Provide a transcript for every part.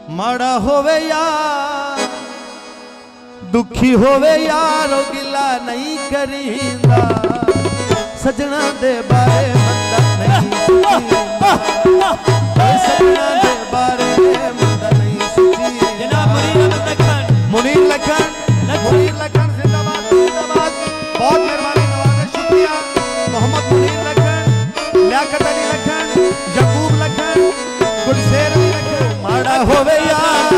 माड़ा होवे यार दुखी होवे यार गिला नहीं करींदा सजना दे बारे मंदा नहीं सोचींदा सजना दे बारे मंदा नहीं सोचींदा। जनाब मुनीर लखन जिंदाबाद जिंदाबाद। बहुत मेहरबानी नवाज शुक्रिया। मोहम्मद मुनीर लखन, लियाकत अली लखन, यकूब लखन, गुलशेर अली लखन। माड़ा होवे यार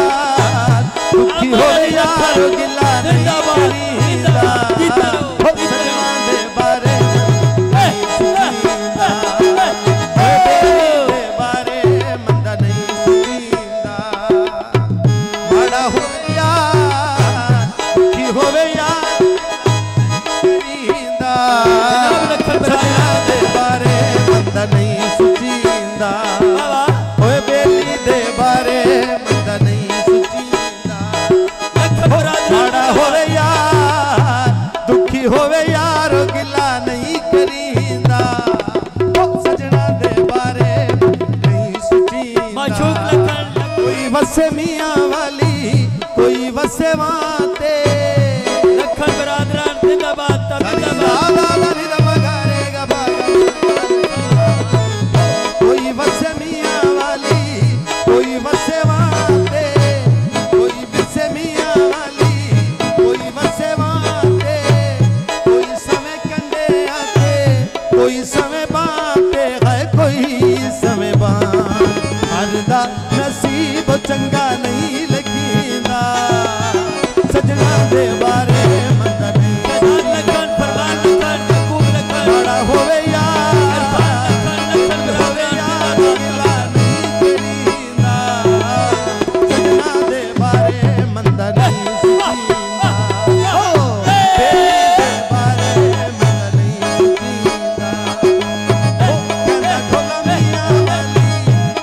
दुखी होवे यार गिला नहीं करींदा सजना दे बारे नहीं सोचींदा दे बारे मंदा नहीं सोचींदा। माड़ा होवे यार दुखी होवे यार करींदा सजना दे बारे मंदा नहीं सोचींदा ओए बेली दे बारे मंदा नहीं सोचींदा। माड़ा होवे यार दुखी होवे यार गिला नहीं करींदा सजना दे बारे नहीं सोचींदा। कोई वसे मियां वाली कोई वसे वाते लखन बरादरान जिंदाबाद कोई वसे मियां वाली कोई वसे वाते कोई वसे मियां वाली कोई वसे वाते कोई समय कंडे आते कोई समय बाते है कोई समय बात हरदा नसीब चंगा नहीं लखींदा सजना दे बारे मंदा नहीं लखन फरमान लखन यकूब लखन माड़ा होवे यार होवे यार गिला नहीं करींदा सजना दे बारे मंदा नहीं सोचींदा ओ बेली दे बारे मंदा नहीं सोचींदा। ओ कहंदा ढोला मियां वाली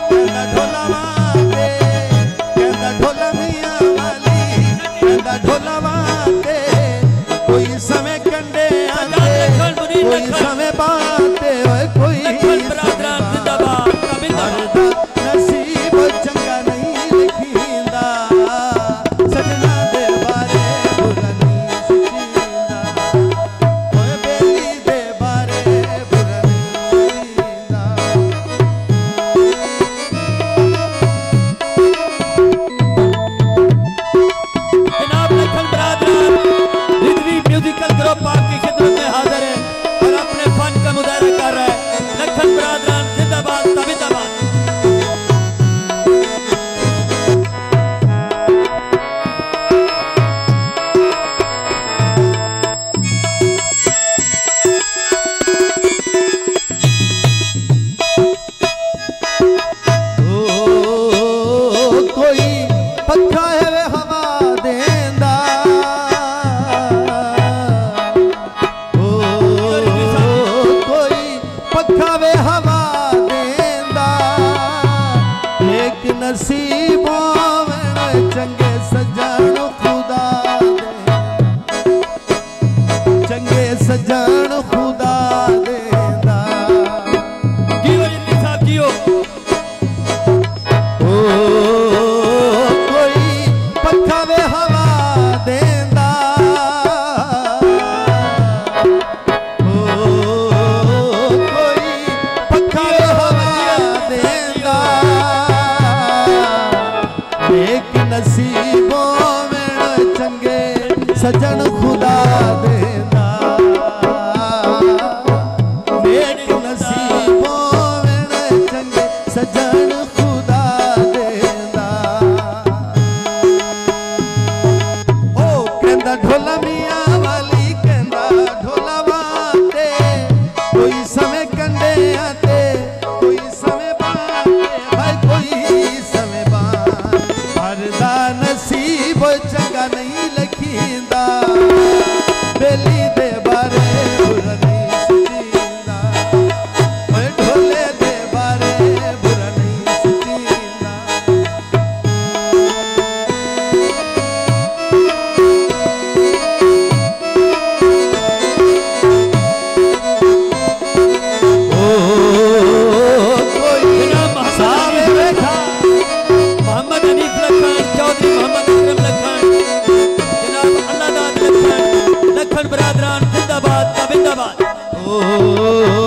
कहंदा ढोला वाते कहंदा ढोला मियां वाली कहंदा ढोला वाते कोई समय कंडे आते कोई समय बाते कोई बरादरान जिंदाबाद हरदा नसीब चंगा नहीं लिखींदा सजना दे बारे बुरा नहीं सोचींदा ओए बेली दे बारे बुरा नहीं सोचींदा। जनाब लखन बरादरान रिजवी म्यूजिकल ग्रुप आपकी खिदमत में हाजिर है और अपने फन का मुजाहरा कर रहा है। लखन बरादरान जिंदाबाद तबिदाबाद। कोई पक्का है वे हवा देंदा कोई पक्का वे हवा देंदा एक नसीबों में चंगे सजन खुदा दे चंगे सजन खुदा देंदा। जियो जिंदगी साहब जियो। कोई पक्का वे हवा देंदा कोई पक्का वे हवा देंदा एक नसीबों में चंगे सजन खुदा देंदा एक नसीबों में चंगे सजन खुदा देंदा। ओ कहंदा ढोला मियां वाली कहंदा ढोला वाते कोई समय कंडे आते कोई समय बाते भाई कोई समय बात हरदा नसीब चंगा नहीं लखींदा बेली दे बारे बुरा नहीं सोचींदा ओए ढोले दे बारे बुरा नहीं सोचींदा। मोहम्मद हनीफ लखन हो